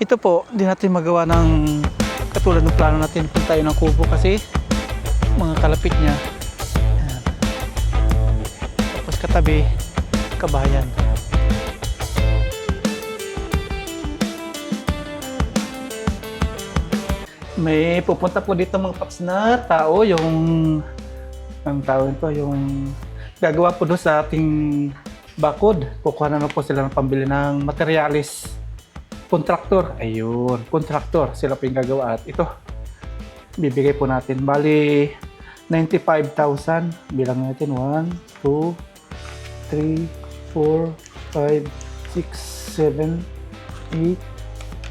Ito po, hindi natin magawa ng katulad ng plano natin kung tayo ng kubo kasi mga kalapit niya. Ayan. Tapos katabi, kabayan. May pupunta po dito mga paps na tao, ang tao ito, yung gagawa po doon sa ating bakod. Kukuha na po sila ng pambili ng materialis. Kontraktor, ayun, kontraktor, sila po yung gagawa at ito, bibigay po natin. Bali, 95,000, bilang natin, 1, 2, 3, 4, 5, 6, 7, 8,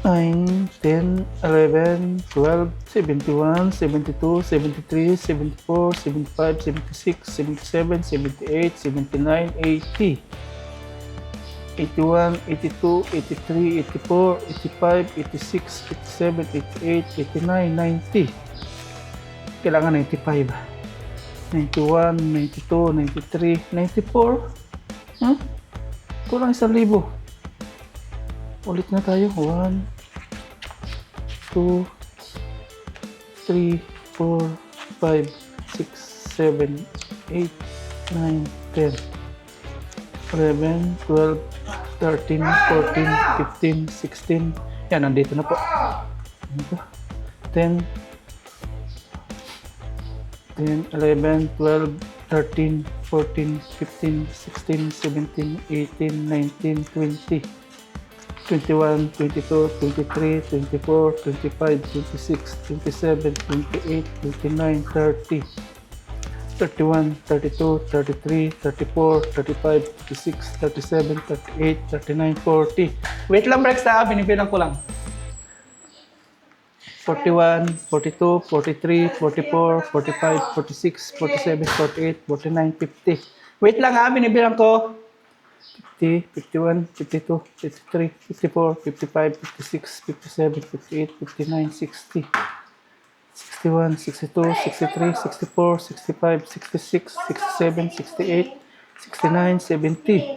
9, 10, 11, 12, 71, 72, 73, 74, 75, 76, 77, 78, 79, 80, 81, 82, 83, 84, 85, 86, 87, 88, 89, 90. Kailangan 95. 91, 92, 93, 94. Kulang 1,000. Ulit na tayo. 1, 2, 3, 4, 5, 6, 7, 8, 9, 10, 11, 12, 13, 14, 15, 16. Yan, nandito na po. 10, 11, 12, 13, 14, 15, 16, 17, 18, 19, 20, 21, 22, 23, 24, 25, 26, 27, 28, 29, 30, 31, 32, 33, 34, 35, 36, 37, 38, 39, 40. Wait lang, Brex, binibilang ko lang. 41, 42, 43, 44, 45, 46, 47, 48, 49, 50. Wait lang binibilang ko. 50, 51, 52, 53, 54, 55, 56, 57, 58, 59, 60. 61, 62, 63, 64, 65, 66, 67, 68, 69, 70,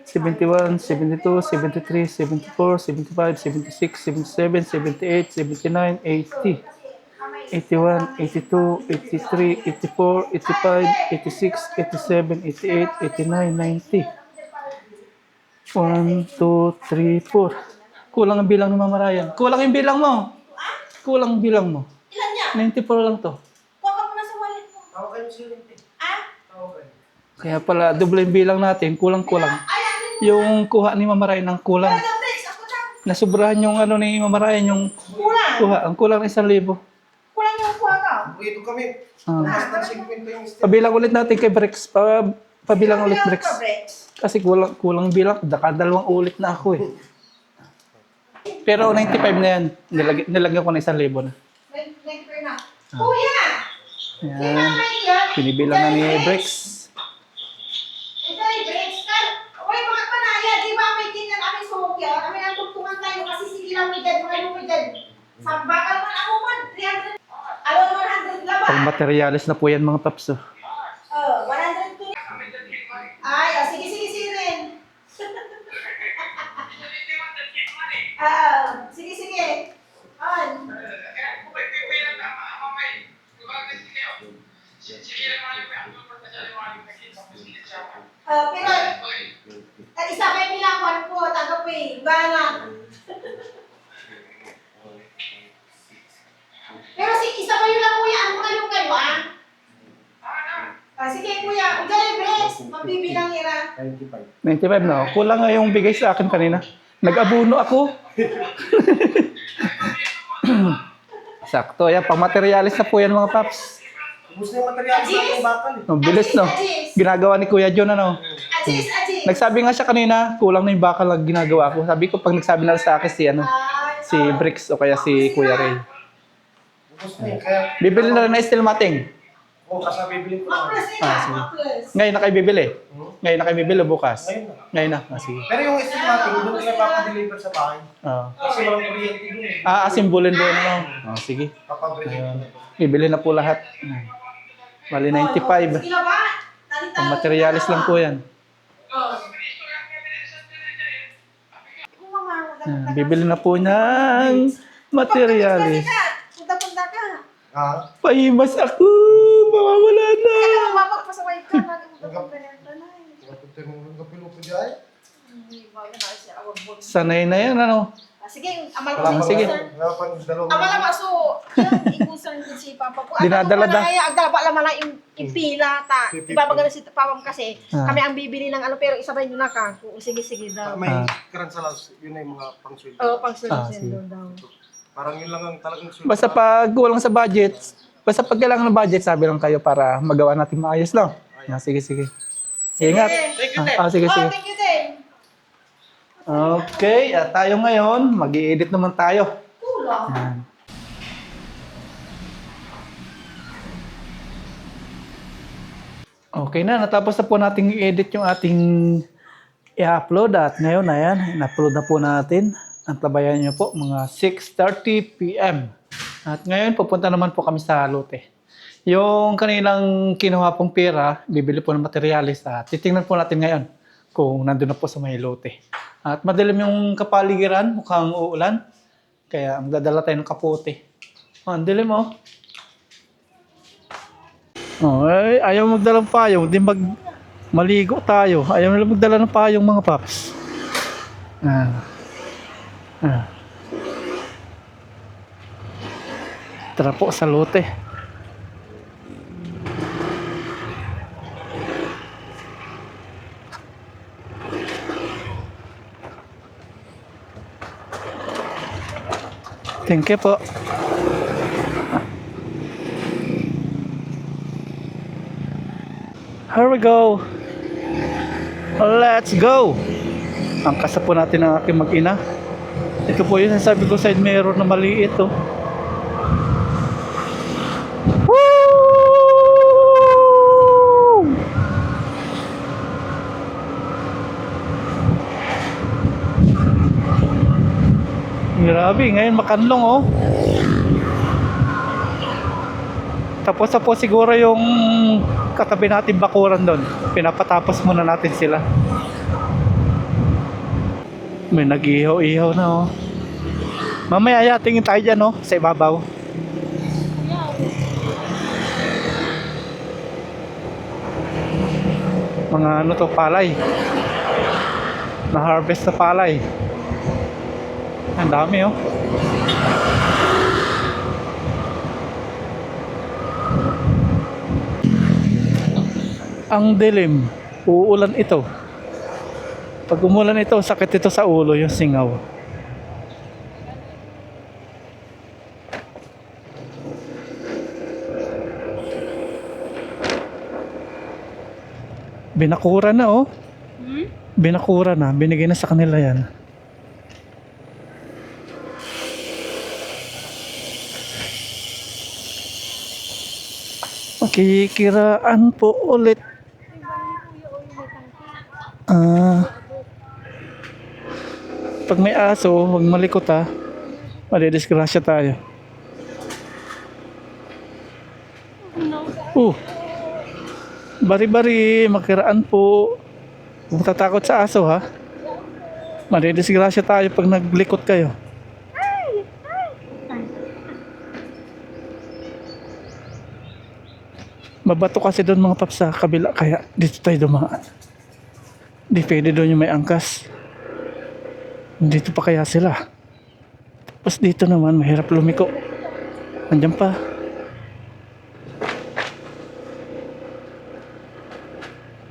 71, 72, 73, 74, 75, 76, 77, 78, 79, 80, 81, 82, 83, 84, 85, 86, 87, 88, 89, 90. 1, 2, 3, 4. Kulang ang bilang ng mamarayan. Kulang yung bilang mo. Kulang ang bilang mo. 94 lang to. Kuha mo na sa wallet mo. Ako kayo silente. Okay. Kaya pala, doble yung bilang natin, kulang-kulang. Yung kuha ni Mamarayan ng kulang. Nasubrahan yung ni Mamarayan, yung kuha. Ang kulang na 1,000. Kulang yung kuha ka. Dito kami. Ah. Mas ng 50 yung step. Pabilang ulit natin kay Brex. Pabilang ulit, Brex. Kasi kulang bilang. Dalawang ulit na ako eh. Pero 95 na yan. Nilagyan ko na 1,000 na. Kuya! Ayan. Pinibilang na ni Brex. Ito ay Brex. Uy, mga panaya, di ba may tingnan kami sukya? Kami nang tugtungan tayo kasi sige lang may dad, mga lumidad. Sambakal man ako man, 300. Alam mo, 100 lang ba? Pang materialis na po yan mga paps. 102. Ay, sige, Sirin. Sige. On. Pero, isa kayo nilakuan po, tagapin, gana. Pero isa kayo lang kuya, ano kayo, sige kuya, ugali Brex, magbibilang ira. 95. 95 na. Kulang nga yung bigay sa akin kanina. Nag-abuno ako. Sakto. Yan, pang materialis na po yan mga paps. Ubus na yung material sa ating bakal eh. Ang bilis, no? Ginagawa ni Kuya John, ano? Ajis. Nagsabi nga siya kanina, kulang na yung bakal na ginagawa ko. Sabi ko, pag nagsabi na sa akin si Bricks o kaya si Kuya Ray. Ubus na yun. Kaya, Bibili na rin na steel matting. kasi bibili ko lang. Maklas sige. maklas. Ngayon na kayo bibili. Ngayon na kayo bibili o bukas? Ngayon na. Ngayon na. Sige. Pero yung estimating, doon nila papadeliver sa bahay. Kasi walang kuryente doon eh. Asimbulin doon, ano? Sige. Papabrigate. Bibili na po lahat. Bali 95. Sige na ba? Ang materialis lang po yan. Kung mamaro Bibili na po ng materialis. Punta-punta ka. Paimas ako! Mawawala na! Kaya mapagpasaway ka. Magpunta-punta na. Nagpunta mo ng kapilupo dyan. Hindi ba yun? Siya, awag mo. Sanay na yan, ano? Sige, amal Wala ko pa sige. Wala pa ng dalawang. Amal naman, so, ikusan din si Papa ko. Dinadala-da. Agdala lang impila ta. Ibabagala si Papa kasi Ah. kami ang bibili ng ano, pero isabay nyo na ka. Sige, sige daw. May Ah. karansalas, yun ay mga pang-sweldo. Oo, pang sige. sunod daw. Parang yun lang ang talagang sweldo. Basta pag kulang sa budget, basta pag kailangan ng budget, sabi lang kayo para magawa natin maayos lang. Sige, sige. Ingat. Thank you, Ted. Sige, Oh, sige. thank you din. Okay, at tayo ngayon, mag-i-edit naman tayo. Kulang. Yan. Okay na, natapos na po nating i-edit yung ating i-upload at ngayon, ayan, in-upload na po natin. Antabayan niyo po, mga 6:30 p.m. At ngayon, pupunta naman po kami sa lote. Yung kanilang kinuha pong pera, bibili po ng materialis at titingnan po natin ngayon kung nandun na po sa may lote. At madilim yung kapaligiran, mukhang uulan. Kaya magdadala tayo ng kapote. Oh, ang dilim oh. Oh, ay, ayaw magdala ng payong, di maligo tayo. Ayaw nila magdala ng payong mga paps. Tara po sa lote. Thank you po. Here we go. Let's go. Ang kasa po natin ng aking mag-ina. Ito po yung sabi ko side mirror na maliit oh. Woo! Grabe, ngayon makanlong oh. Tapos na po siguro yung katabi natin bakuran doon. Pinapatapos muna natin sila. May nag-ihaw-ihaw na oh. Mamaya yatingin tayo dyan oh, sa ibabaw. Mga ano to, palay. Na-harvest na palay. Ang dami oh. Ang dilim, uulan ito. Pag umulan ito, sakit ito sa ulo, yung singaw. Binakura na oh. Binakura na, binigay na sa kanila yan. Makikiraan po ulit. Pag may aso, huwag malikot ha. Madidisgrasya tayo. Bari-bari, makiraan po. Huwag tatakot sa aso ha. Madidisgrasya tayo pag naglikot kayo. Mabato kasi doon mga paps sa kabila, kaya dito tayo dumaan. Di pwede doon yung may angkas. Dito pa kaya sila. Tapos dito naman mahirap lumiko. Andyan pa.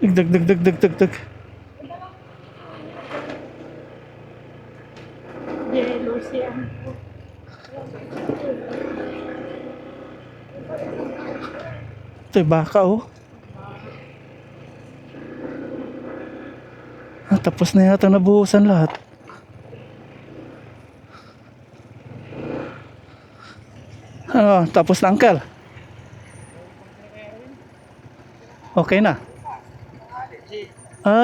Dag. Yellow siya. Ito yung baka oh. Tapos na yata nabuhusan lahat. Tapos na uncle. Okay na.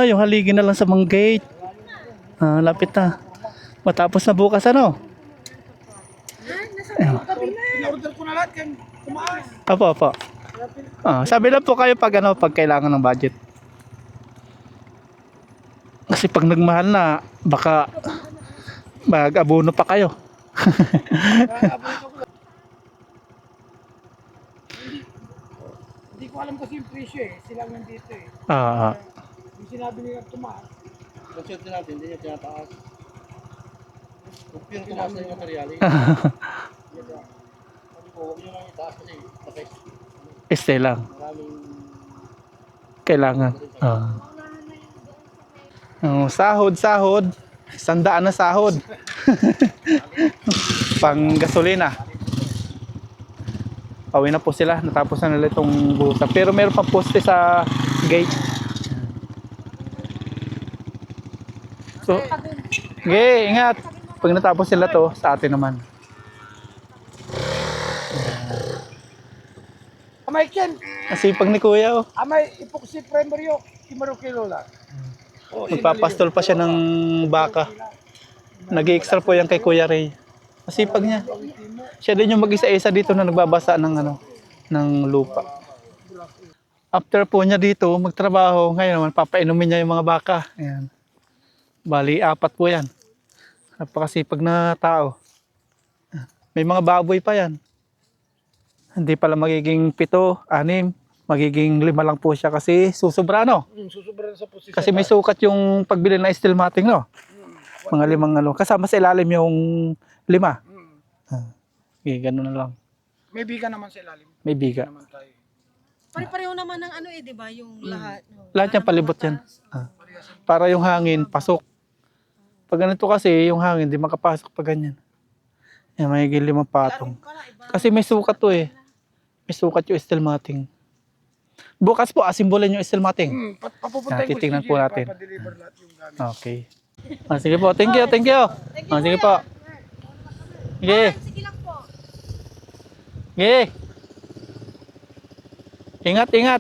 Yung haligi na lang sa mga gate. Lapit na. Matapos na bukas ano? In-order ko na lahat kaya kumaas. Apo. Sabi lang po kayo pag kailangan ng budget. Kasi pag nagmahal na, baka Mag-abono pa kayo. Hindi ko alam kasi yung presyo eh. Sila lang nandito eh. Ah, Yung sinabi nila tumaas. Concept natin, hindi niya tinataas. Kung pure tumaas na yung materyali. Sabi ko, huwag nyo lang itaas kasi effect. stay lang. Maraming Kailangan. Sahod. 100 na sahod. Pang gasolina. Pauwi na po sila. Natapos na nila itong buta. Pero meron pang poste sa gate. So, ingat. Pag natapos sila to, sa atin naman. Amay Ken! Nasipag ni Kuya. Oh. Amay epoxy primer yung Kimaro kilo lang. Magpapastol pa siya ng baka. Nag-extra po yan kay Kuya Ray. Masipag niya. Siya din yung mag-isa-isa dito na nagbabasa ng lupa. After po niya dito magtrabaho, ngayon naman papainumin niya yung mga baka. Ayan. Bali, 4 po yan. Napakasipag na tao. May mga baboy pa yan. Hindi pala magiging 7, 6, magiging 5 lang po siya kasi susubra, no? Susubra sa posisyon. Kasi may sukat yung pagbili na steel matting, no? Mga 5 kasama sa ilalim yung 5. Okay, ganun na lang. May biga naman sa ilalim. May biga. Naman tayo. Pare-pareho naman ng ano di ba? Yung lahat. No? Lahat yan palibot yan. Para yung hangin, pasok. Pag ganito kasi, yung hangin, di makapasok pa ganyan. Yan, may 5 patong. Kasi may sukat to eh. May sukat yung steel matting. Bukas po, asimbolin yung steel matting. Papupuntay ko titingnan po natin. Papadeliver lahat yung gamit. Okay. Sige po, thank you. Sige po. Sige. Sige lang po. Sige. Ingat.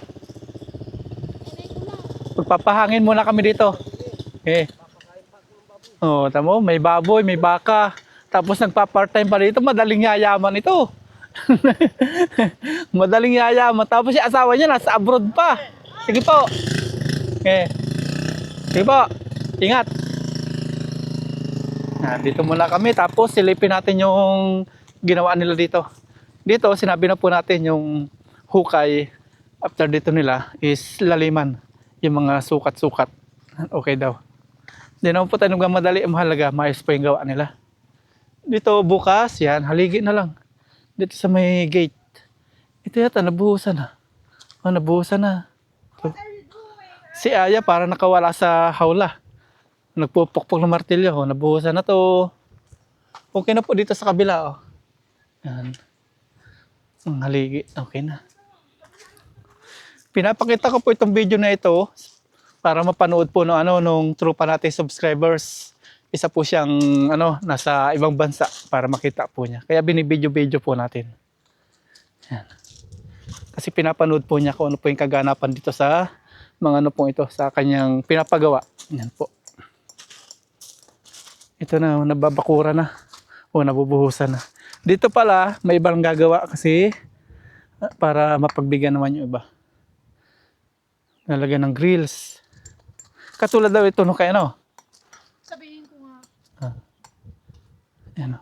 Magpapahangin muna kami dito. Okay. Oh, tamo, may baboy, may baka. Tapos nagpa-part-time pa dito, madaling yayaman ito. Madaling yayaman. Tapos yung asawa niya nasa abroad pa. Sige po. Okay. Sige po. Ingat. Dito muna kami. Tapos silipin natin yung ginawa nila dito. Dito, sinabi na po natin yung hukay after dito nila is laliman. Yung mga sukat-sukat. Okay daw. Hindi naman po tayo nagmamadali. Mahalaga, maayos po yung gawa nila. Dito bukas, yan, haligi na lang. Dito sa may gate. Ito yata, nabuhusan na. Nabuhusan na. Ito. Si Aya para nakawala sa hawla. Nagpupukpok ng martilyo. Nabuhusan na to. Okay na po dito sa kabila. Yan. Ang haligi. Okay na. Pinapakita ko po itong video na ito para mapanood po nung tropa natin subscribers. Isa po siyang nasa ibang bansa para makita po niya. Kaya binibidyo-video po natin. Yan. Kasi pinapanood po niya kung ano po yung kaganapan dito sa mga po ito sa kanyang pinapagawa. Yan po. Ito na, nababakura na. O nabubuhusan na. Dito pala, may ibang gagawa kasi para mapagbigyan naman yung iba. Nalagyan ng grills. Katulad daw ito kaya Sabihin ko nga. Yan.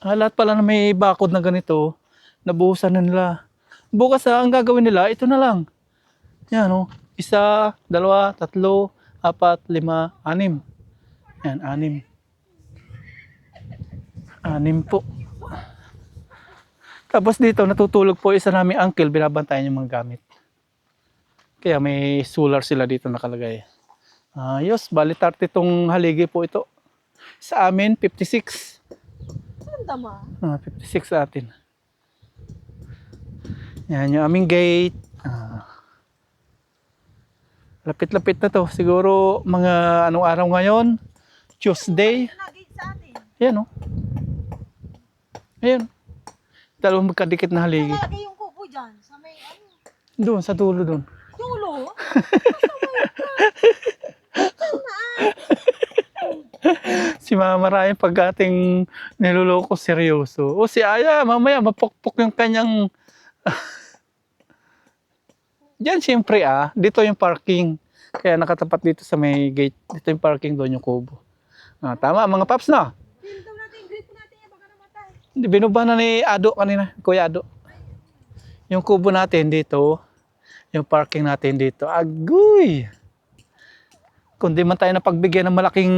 Lahat pala na may bakod na ganito, nabuhusan na nila. Bukas ang gagawin nila, ito na lang. Yan 1, 2, 3, 4, 5, 6. Yan, 6. 6 po. Tapos dito, natutulog po isa naming uncle, binabantayan yung mga gamit. Kaya may solar sila dito nakalagay. Ayos, bali 30 itong haligi po ito. Sa amin, 56. Ganda ma. 56 sa atin. Yan yung aming gate. Lapit-lapit na to. Siguro mga anong araw ngayon? Tuesday. Nagate sa atin. Yan Ayan. Dalawang magkadikit na haligi. Nalagay yung kubo dyan. Sa may Doon, sa dulo doon. Tulo. Si Mama Ryan pag ating niloloko seryoso. O si Aya, mamaya mapukpok yung kanyang... Diyan siyempre dito yung parking. Kaya nakatapat dito sa may gate. Dito yung parking, doon yung kubo. Tama mga paps na. Pinto natin, grito natin yan, baka namatay. Hindi, binuba na ni Ado kanina, Kuya Ado. Yung kubo natin dito, yung parking natin dito, agoy! Kung di man tayo napagbigyan ng malaking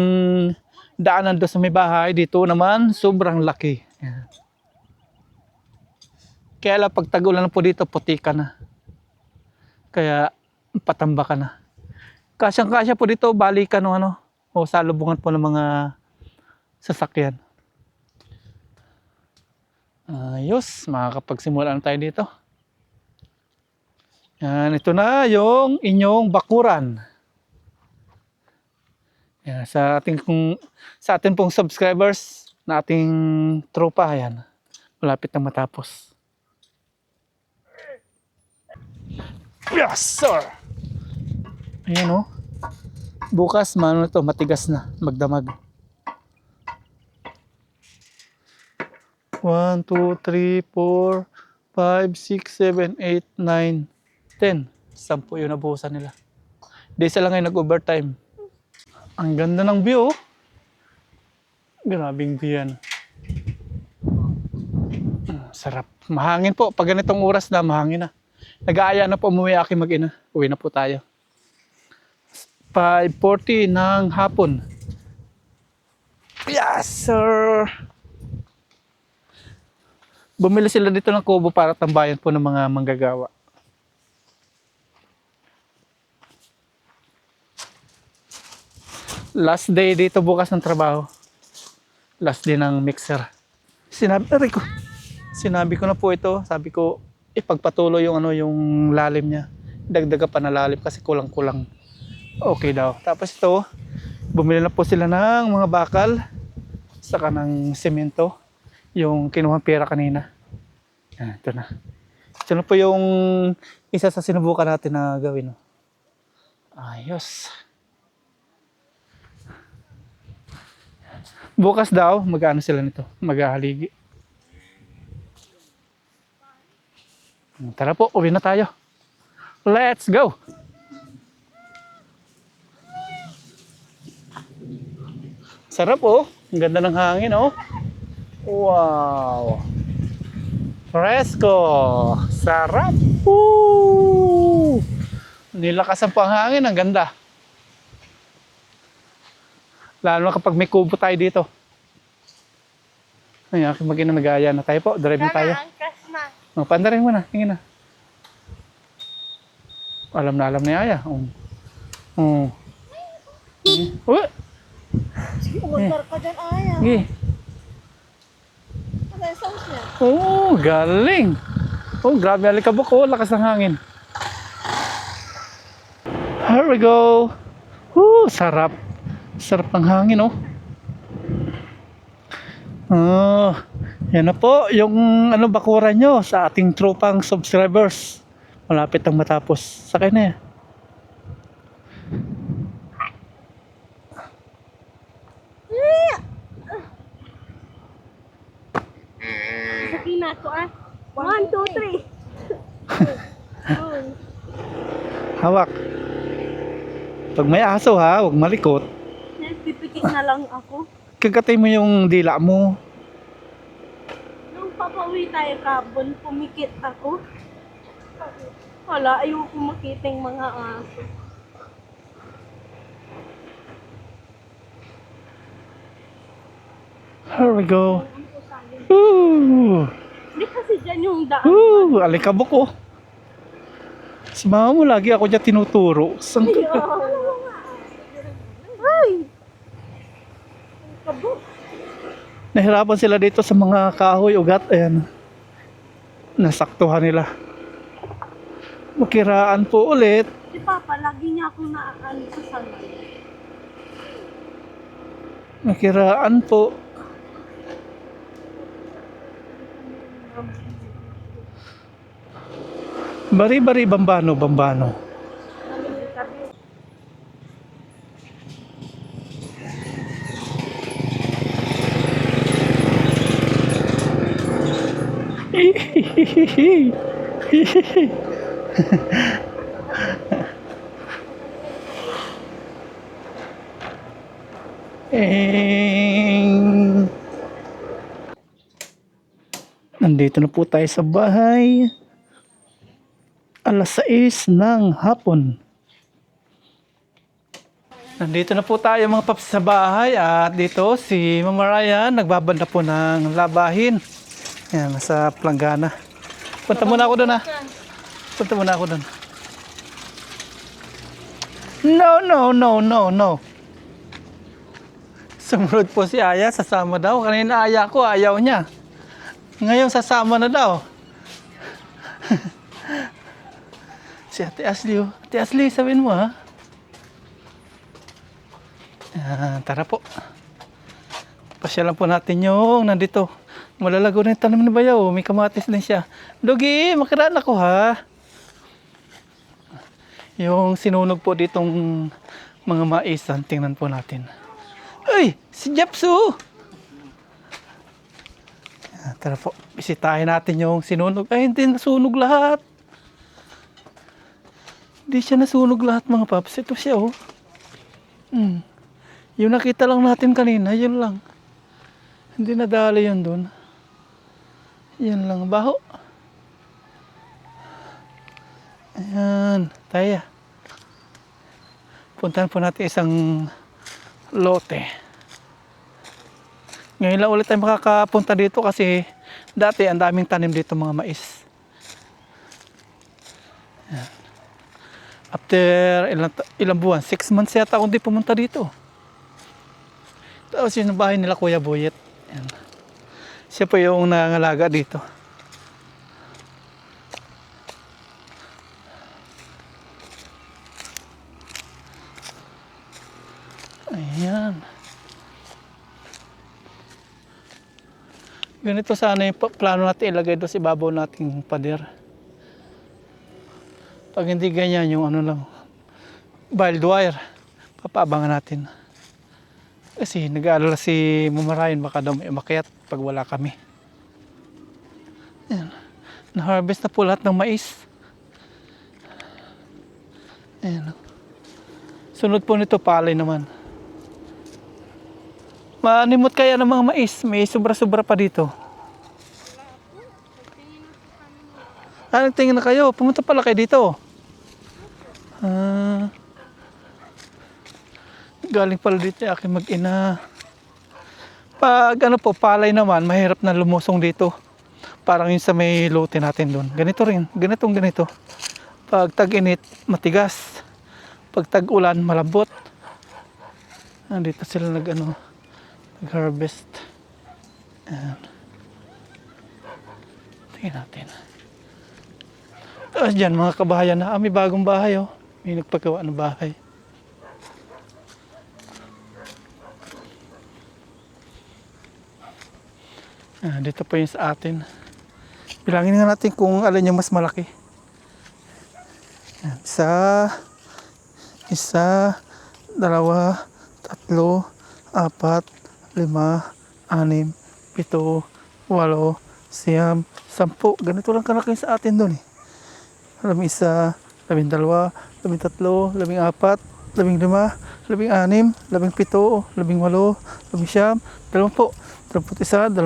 daanan doon sa may bahay, dito naman, sobrang laki. Yan. Kaya lang pag tag-ulan po dito, puti ka na. Kaya patamba ka na. Kasyang-kasya po dito, balikan o ano, o salubungan po ng mga sasakyan. Ayos, makakapagsimula na tayo dito. Yan, ito na yung inyong bakuran. Yan, sa ating pong subscribers na ating tropa, yan. Malapit na matapos. Yes, sir! Ayan, oh. Bukas, matigas na, magdamag. 1, 2, 3, 4, 5, 6, 7, 8, 9, 10. 10 yung nabuhusan nila. Di sila ngayon nag-overtime. Ang ganda ng view, oh. Grabing view yan. Sarap. Mahangin po. Pag ganitong oras na, mahangin na. Nag-aaya na po umuwi aking mag-ina. Uwi na po tayo. 5:40 ng hapon. Yes, sir! Bumili sila dito ng kubo para tambayan po ng mga manggagawa. Last day dito bukas ng trabaho. Last day ng mixer. Sinabi ko na po ito. Sabi ko, ipagpatuloy yung yung lalim niya. Dagdaga pa na lalim kasi kulang-kulang. Okay daw. Tapos ito, bumili na po sila ng mga bakal. Saka ng semento. Yung kinuhang pera kanina. Yan, ito na. Ito na po yung isa sa sinubukan natin na gawin. Ayos. Bukas daw, mag-ano sila nito? Maghahaligi. Tara po, uwi na tayo. Let's go! Sarap oh. Ang ganda ng hangin oh. Wow! Fresco! Sarap! Woo! Nilakasan po ang hangin. Ang ganda. Lalo na kapag may kubo tayo dito. Ay, aking mag-ina nag-aaya na tayo po. Drive na tayo. Angkas na. Pandarin mo na. Tingin na. Alam na yung aya. Uy! Sige, umandar ka dyan, Aya. Sige. Ano yung sauce niya? Galing. Grabe alikabok oh. Lakas ng hangin. Here we go. Sarap. Sarap ng hangin oh. Yan na po yung bakuran nyo sa ating tropang subscribers. Malapit ang matapos. Sakay na yan. Sakin na to 1, 2, 3. Hawak. Pag may aso ha, huwag malikot. Pipikit na lang ako. Kagatay mo yung dila mo. Nung papauwi tayo kabon, pumikit ako. Wala, ayoko makita yung mga aso. Here we go. Woo! Hindi kasi dyan yung daan. Alikabok oh. Si mama mo lagi ako dyan tinuturo. Saan ka? Ay! Kabuk. Nahirapan sila dito sa mga kahoy, ugat. Ayan. Nasaktuhan nila. Makiraan po ulit. Si Papa, lagi niya akong naaan sa salon. Makiraan po. Bari-bari, bambano, bambano. Nandito na po tayo sa bahay. Alas 6 ng hapon. Nandito na po tayo mga paps sa bahay at dito si Mama Ryan nagbabanda po ng labahin. Yan, nasa planggana. Punta muna ako doon Punta muna ako doon. No, no, no, no, no. Sumunod po si Aya, sasama daw. Kanina Aya ko, ayaw niya. Ngayon sasama na daw. Si Ate Ashley, Ate Ashley, sabihin mo ha. Tara po. Pasyalan po natin yung nandito. Malalago na yung tanim na bayaw. May kamatis din siya. Dogi, makiraan ako ha. Yung sinunog po ditong mga maisan, tingnan po natin. Uy, si Jepsu! Tara po, bisitahin natin yung sinunog. Ay, hindi nasunog lahat. Hindi siya nasunog lahat mga paps. Ito siya oh. Yung nakita lang natin kanina, yun lang. Hindi nadali yun dun. Yan lang, baho. Ayan, tayo. Puntahan po natin isang lote. Ngayon lang ulit tayo makakapunta dito kasi dati ang daming tanim dito mga mais. Ayan. After ilang buwan, 6 months yata akong di pumunta dito. Tapos yun ang bahay nila Kuya Boyet. Ayan. Siya po yung nangalaga dito. Ayan. Ganito sana yung plano natin ilagay doon sa ibabaw nating pader. Pag hindi ganyan yung ano lang, barbed wire, papaabangan natin. Kasi nag-aalala si Mama Ryan baka daw may umakyat pag wala kami. Ayan. Na-harvest na po lahat ng mais. Ayan. Sunod po nito palay naman. Manimot kaya ng mga mais. May sobra-sobra pa dito. Nagtingin na kayo. Pumunta pala kayo dito. Galing pala dito yung aking mag-ina. Pag ano po, palay naman, mahirap na lumusong dito. Parang yun sa may lote natin doon. Ganito rin, ganito. Pag tag-init, matigas. Pag tag-ulan, malambot. Dito sila nag-harvest. Ayan. Tingnan natin. Dyan mga kabahayan na, may bagong bahay oh. May nagpagawa ng bahay. Dito po yung sa atin. Bilangin nga natin kung alin yung mas malaki. Isa, dalawa, tatlo, apat, 5, 6, 7, 8, 9, 10. Ganito lang kalaki sa atin doon eh. 11, 12, 13, 14, 15, 16, 17, 18, 19, 20, 21, 20, 21, 22, 23, 24, 25, 26, 27, 28,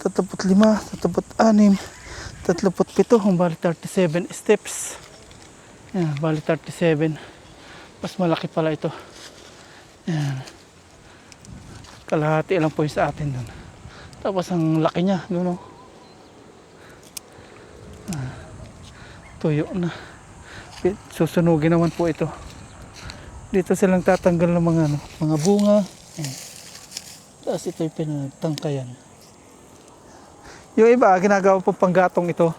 29, 30, 31, 37, bali 37 steps. Yan, bali 37. Mas malaki pala ito. Yan. Kalahati lang po yung sa atin doon. Tapos ang laki niya, doon oh. Tuyo na. Susunugin naman po ito. Dito silang tatanggal ng mga bunga. Yan. Tapos ito yung pinatangkayan. Yung iba, ginagawa po panggatong ito.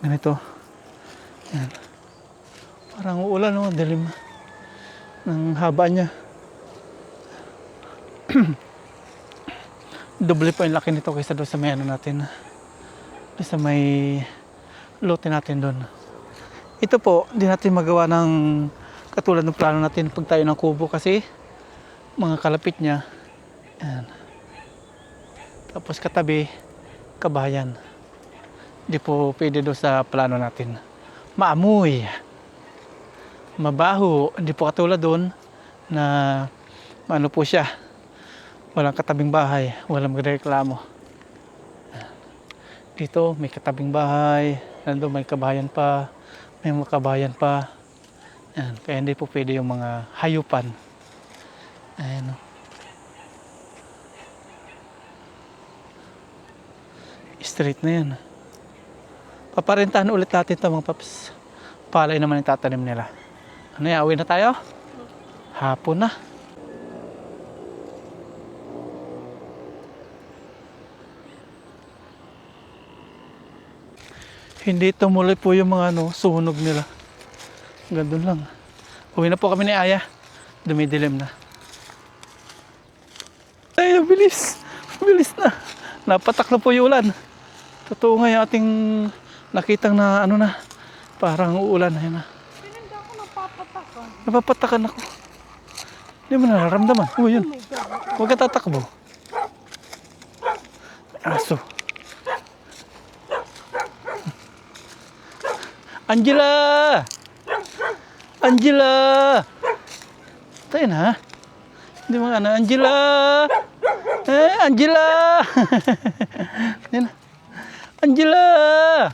Ganito. Yan. Parang uulan, no? Dilim ng haba niya. Doble po yung laki nito kaysa doon sa may natin. Sa may lote natin doon. Ito po, di natin magawa ng katulad ng plano natin pag tayo ng kubo kasi mga kalapit niya. Yan. Tapos katabi, kabayan. Hindi po pwede doon sa plano natin. Maamoy. Mabaho. Hindi po katulad doon na ano po siya. Walang katabing bahay. Walang magreklamo. Dito may katabing bahay. Nandun may kabayan pa. May mga kabayan pa. Yan. Kaya hindi po pwede yung mga hayupan. Ayan o. Straight na yan. Paparentahan ulit natin ito mga paps. Palay naman yung tatanim nila. Ano yan? Uwi na tayo? Hapon na. Hindi tumuloy po yung mga sunog nila. Gandun lang. Uwi na po kami ni Aya. Dumidilim na. Ay, bilis. Bilis na. Napatak na po yung ulan. Totoo nga yung ating nakitang na parang uulan. Ayun na. Pinanda ako napapatakan. Napapatakan ako. Hindi mo nararamdaman. Oh, yun. Huwag ka tatakbo. Aso. Angela! Angela! Tayo na. Hindi mo Angela! Angela! Yan na. Angela!